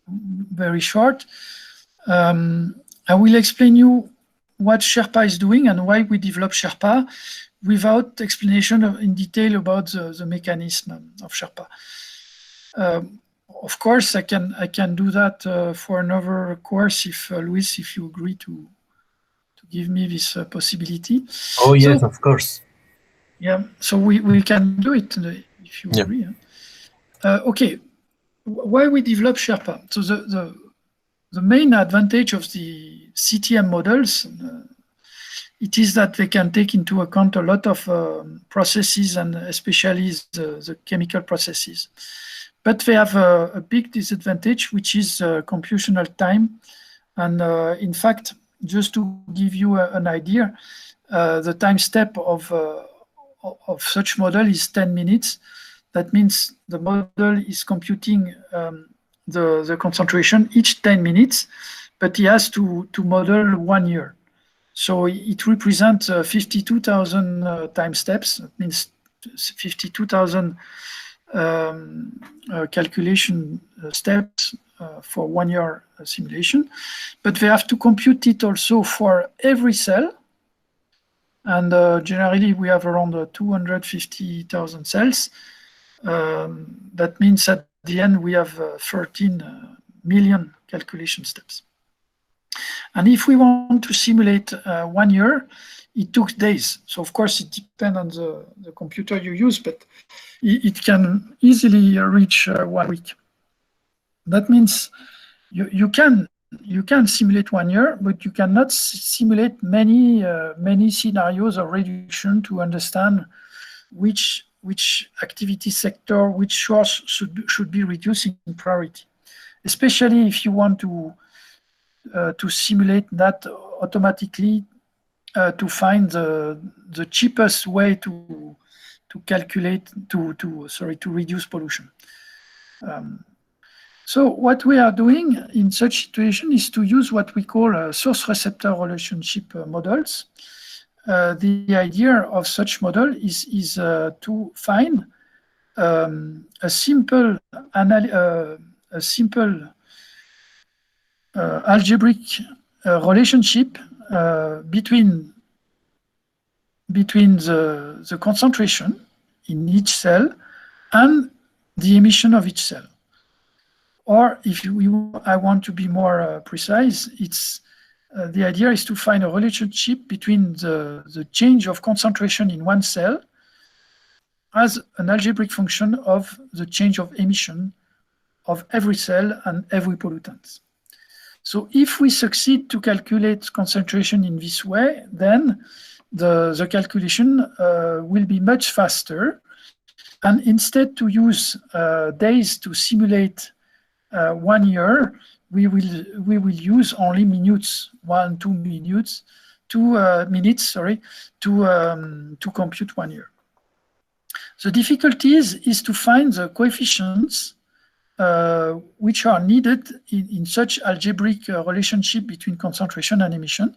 very short, I will explain you what Sherpa is doing and why we develop Sherpa, without explanation in detail about the mechanism of Sherpa. Of course, I can do that for another course if Luis, if you agree to give me this possibility. Oh yes, of course. Yeah, so we can do it if you agree. Okay, why we develop Sherpa? So the main advantage of the CTM models, it is that they can take into account a lot of processes, and especially the chemical processes. But they have a big disadvantage, which is computational time. And in fact, just to give you an idea, the time step of such model is 10 minutes. That means the model is computing the concentration each 10 minutes, but he has to model 1 year. So it represents 52,000 time steps. That means 52,000 calculation steps for 1 year simulation. But they have to compute it also for every cell. And generally, we have around 250,000 cells. That means at the end, we have 13 million calculation steps. And if we want to simulate 1 year, it took days. So of course, it depends on the computer you use, but it can easily reach 1 week. That means you can simulate 1 year, but you cannot simulate many scenarios of reduction to understand which activity sector, which source should be reduced in priority. Especially if you want to simulate that automatically to find the cheapest way to calculate to reduce pollution. So what we are doing in such situation is to use what we call source-receptor relationship models. The idea of such model is to find a simple algebraic relationship between the concentration in each cell and the emission of each cell. Or if I want to be more precise, it's the idea is to find a relationship between the change of concentration in one cell as an algebraic function of the change of emission of every cell and every pollutant. So if we succeed to calculate concentration in this way, then the calculation will be much faster. And instead to use days to simulate 1 year, we will use only minutes, 2 minutes, 2 minutes, sorry, to compute 1 year. The difficulty is to find the coefficients which are needed in such algebraic relationship between concentration and emission.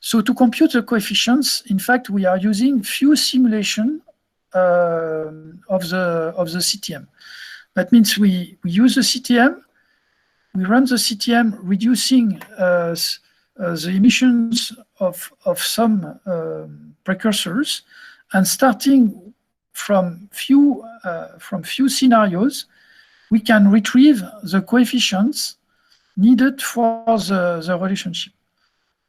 So to compute the coefficients, in fact, we are using few simulation of the CTM. That means we use the CTM, we run the CTM, reducing the emissions of some precursors, and starting from few scenarios, we can retrieve the coefficients needed for the relationship.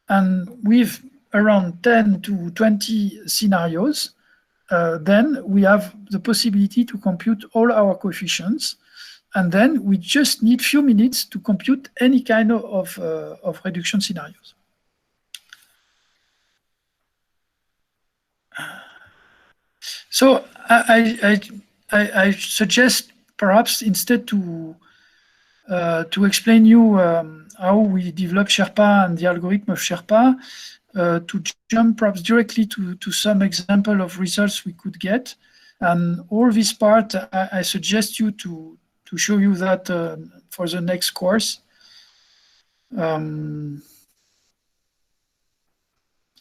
And with around 10 to 20 scenarios, then we have the possibility to compute all our coefficients. And then we just need few minutes to compute any kind of reduction scenarios. So I suggest perhaps instead to explain you how we develop Sherpa and the algorithm of Sherpa, to jump perhaps directly to some example of results we could get. And all this part, I suggest you to show you that for the next course.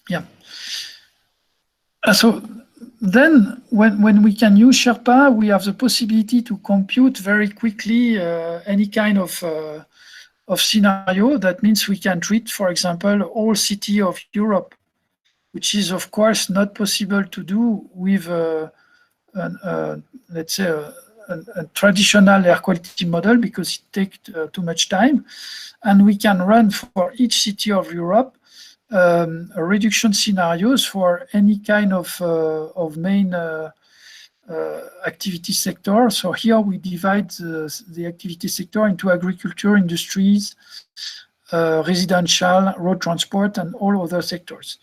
Yeah. So then when we can use Sherpa, we have the possibility to compute very quickly any kind of scenario. That means we can treat, for example, all cities of Europe, which is of course not possible to do with let's say a traditional air quality model, because it takes too much time. And we can run for each city of Europe reduction scenarios for any kind of main activity sector. So here we divide the activity sector into agriculture, industries, residential, road transport, and all other sectors.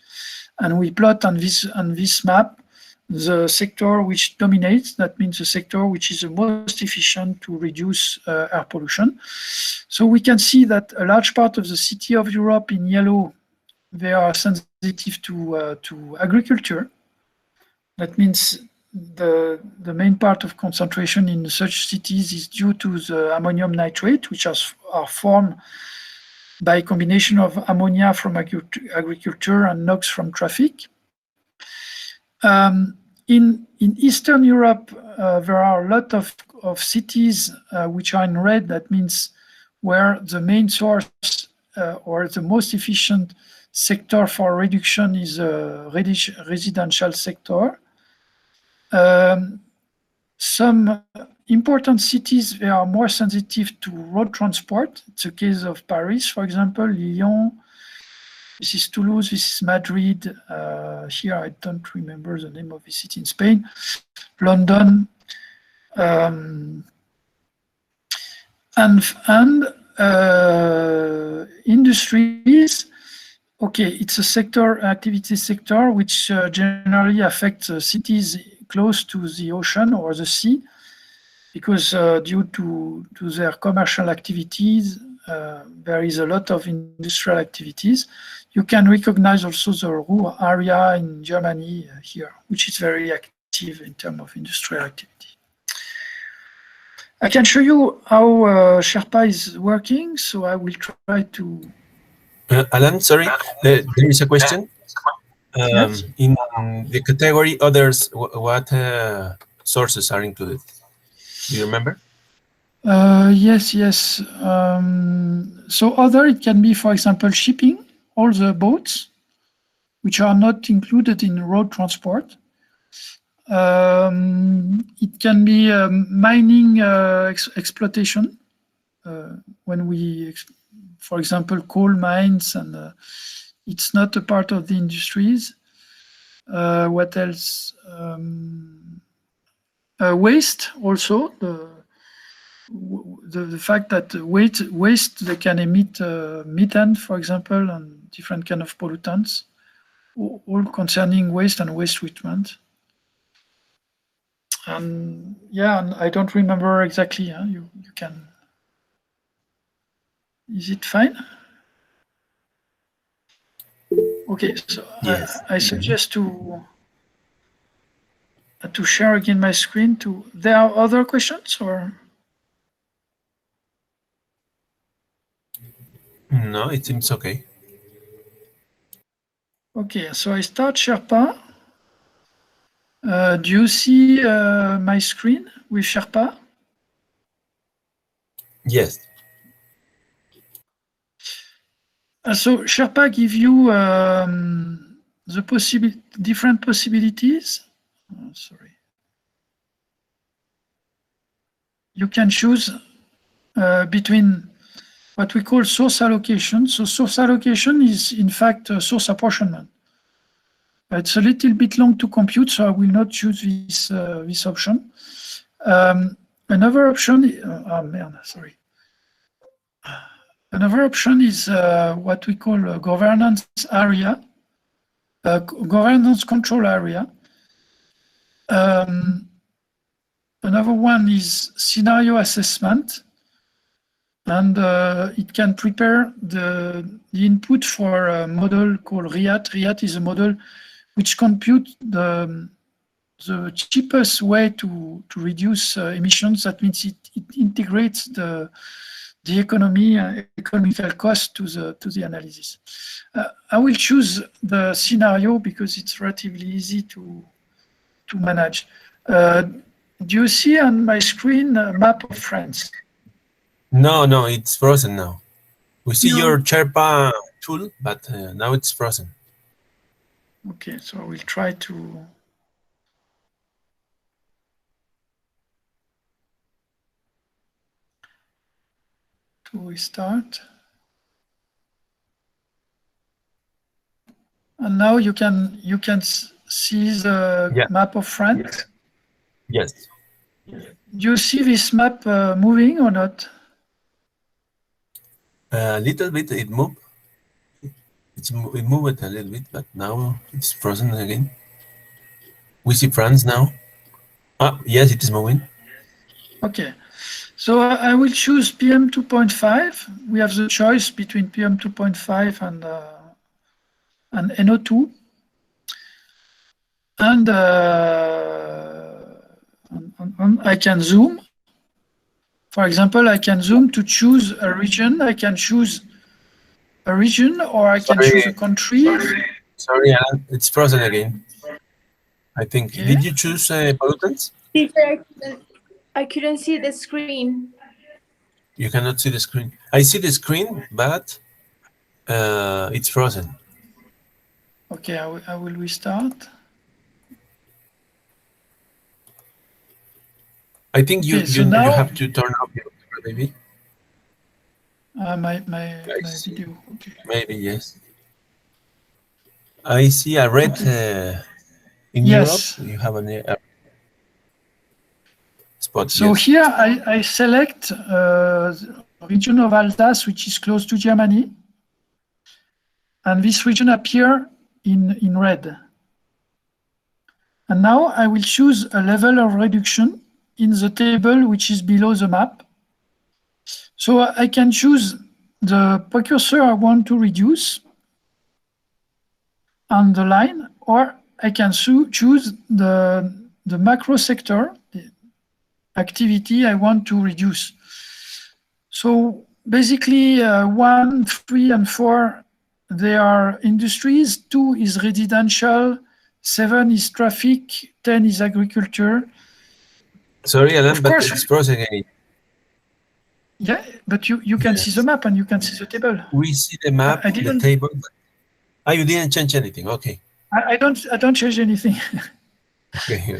And we plot on this map the sector which dominates. That means the sector which is the most efficient to reduce air pollution. So we can see that a large part of the city of Europe in yellow, they are sensitive to agriculture. That means the main part of concentration in such cities is due to the ammonium nitrate, which are formed by a combination of ammonia from agriculture and NOx from traffic. In Eastern Europe, there are a lot of cities which are in red. That means where the main source or the most efficient sector for reduction is a residential sector. Some important cities, they are more sensitive to road transport. It's the case of Paris, for example, Lyon. This is Toulouse, this is Madrid. Here, I don't remember the name of the city in Spain. London. Industries. Okay, it's a sector, activity sector, which generally affects cities close to the ocean or the sea, because due to their commercial activities, there is a lot of industrial activities. You can recognize also the Ruhr area in Germany here, which is very active in terms of industrial activity. I can show you how Sherpa is working, so I will try to... Alan, sorry, there is a question. Yes. In the category others, what sources are included? Do you remember? Yes. So other, it can be, for example, shipping, all the boats, which are not included in road transport. It can be mining exploitation, when we, for example, coal mines, and it's not a part of the industries. What else? Waste also, the fact that waste they can emit methane, for example, and different kind of pollutants, all concerning waste and waste treatment. And yeah, and I don't remember exactly. You can. Is it fine? Okay, so Yes. I suggest to share again my screen. There are other questions, or? No, it seems okay. Okay, so I start Sherpa. Do you see my screen with Sherpa? Yes. So Sherpa give you the different possibilities. Oh, sorry. You can choose between what we call source allocation. So source allocation is in fact source apportionment. It's a little bit long to compute, so I will not choose this option. Another option, sorry. Another option is what we call a governance area, governance control area. Another one is scenario assessment, and it can prepare the input for a model called RIAT. RIAT is a model which computes the cheapest way to reduce emissions. That means it integrates the economical cost to the analysis. I will choose the scenario because it's relatively easy to manage. Do you see on my screen a map of France? No, it's frozen now. We see No. your Sherpa tool, but now it's frozen. Okay, so I will try to. Restart. And now you can see the map of France. Yes. Do you see this map moving or not? A little bit it moved. It moved a little bit, but now it's frozen again. We see France now. Ah, yes, it is moving. Okay. So I will choose PM 2.5. We have the choice between PM 2.5 and NO2. And I can zoom. For example, I can zoom to choose a region. I can choose a region or I can choose a country. Sorry, Alan, it's frozen again. I think. Okay. Did you choose pollutants? Teacher, I couldn't see the screen. You cannot see the screen. I see the screen, but it's frozen. Okay, I will restart. I think Okay, you now, have to turn off your camera, maybe. My video. Okay. Maybe, yes. I see a red in Yes. Europe. You have a spot. So yes. here I select the region of Alsace, which is close to Germany. And this region appears in red. And now I will choose a level of reduction in the table which is below the map. So I can choose the precursor I want to reduce on the line, or I can choose the macro sector, the activity I want to reduce. So basically 1, 3, and 4, they are industries, 2 is residential, 7 is traffic, 10 is agriculture. Sorry, Alan, Of but course. it's frozen again. Yeah, but you can see the map and you can see the table. We see the map, the table. Ah, you didn't change anything. Okay. I don't change anything. Okay.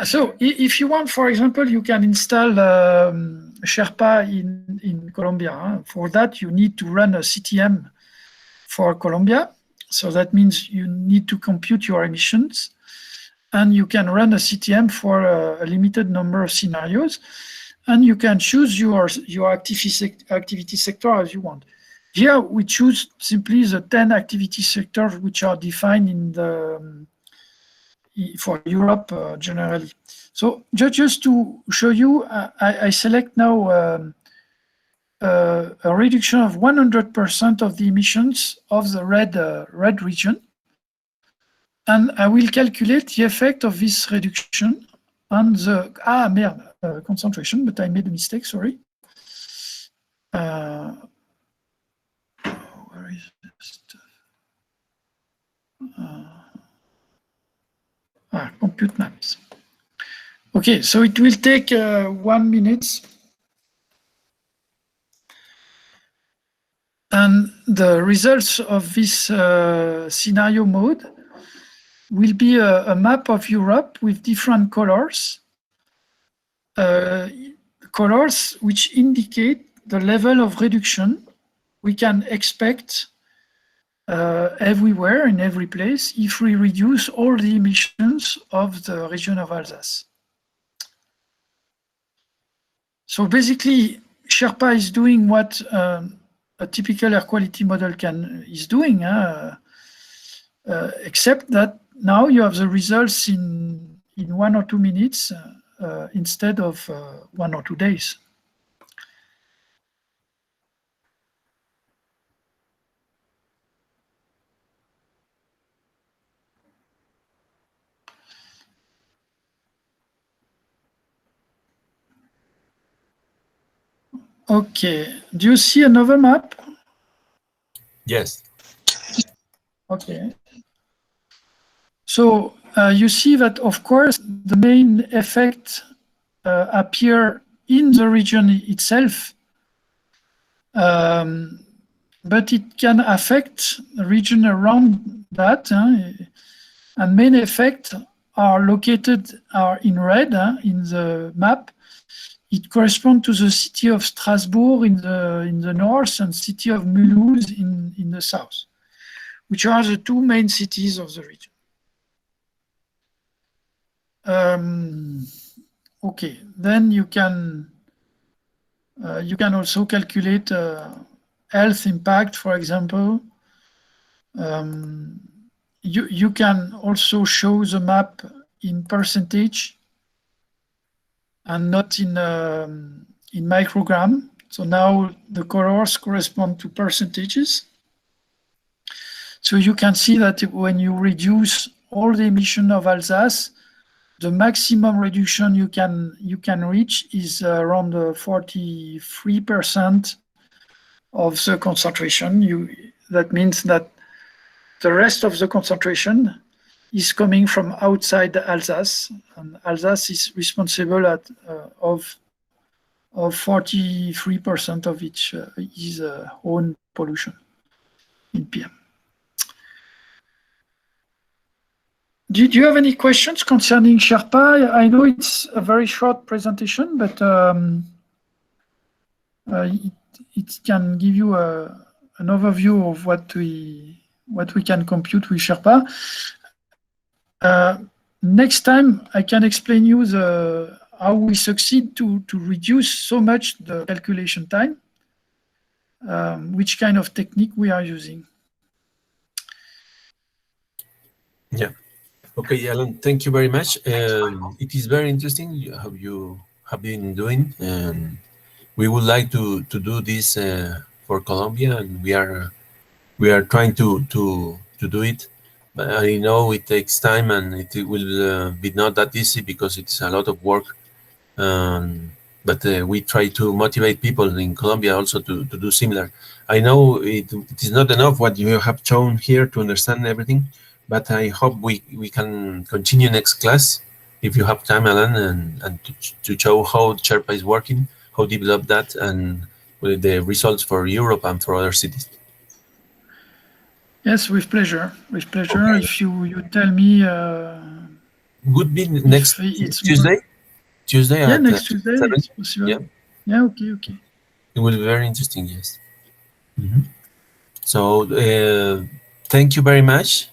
So if you want, for example, you can install Sherpa in Colombia. For that, you need to run a CTM for Colombia. So that means you need to compute your emissions. And you can run a CTM for a limited number of scenarios. And you can choose your activity sector as you want. Here, we choose simply the 10 activity sectors which are defined in the for Europe generally. So just to show you, I select now a reduction of 100% of the emissions of the red region. And I will calculate the effect of this reduction on the, concentration, but I made a mistake, sorry. compute maps. Okay, so it will take 1 minute. And the results of this scenario mode will be a map of Europe with different colors, colors which indicate the level of reduction we can expect everywhere, in every place, if we reduce all the emissions of the region of Alsace. So basically, Sherpa is doing what a typical air quality model is doing, except that now you have the results in 1 or 2 minutes instead of 1 or 2 days. Okay, do you see another map? Yes. Okay. So you see that, of course, the main effect appear in the region itself, but it can affect the region around that, and main effects are located in red in the map. It corresponds to the city of Strasbourg in the north and city of Mulhouse in the south, which are the 2 main cities of the region. Okay, then you can also calculate health impact, for example. You can also show the map in percentage and not in microgram. So now the colors correspond to percentages. So you can see that when you reduce all the emission of Alsace, the maximum reduction you can reach is around 43% of the concentration. That means that the rest of the concentration is coming from outside Alsace, and Alsace is responsible of 43% of its own pollution in PM. Do you have any questions concerning Sherpa? I know it's a very short presentation, but it can give you an overview of what we can compute with Sherpa. Next time, I can explain you how we succeed to reduce so much the calculation time, which kind of technique we are using. Yeah. Okay, Alan, thank you very much. It is very interesting how you have been doing, and we would like to do this for Colombia, and we are trying to do it. But I know it takes time, and it will be not that easy because it's a lot of work. But we try to motivate people in Colombia also to do similar. I know it is not enough what you have shown here to understand everything, but I hope we can continue next class if you have time, Alan, and to show how Sherpa is working, how to develop that, and with the results for Europe and for other cities. Yes, with pleasure. With pleasure. Okay. If you tell me. Would be next Tuesday. Tuesday. Yeah, at, next Tuesday. 7? It's possible. Yeah. Yeah. Okay. It will be very interesting. Yes. So thank you very much.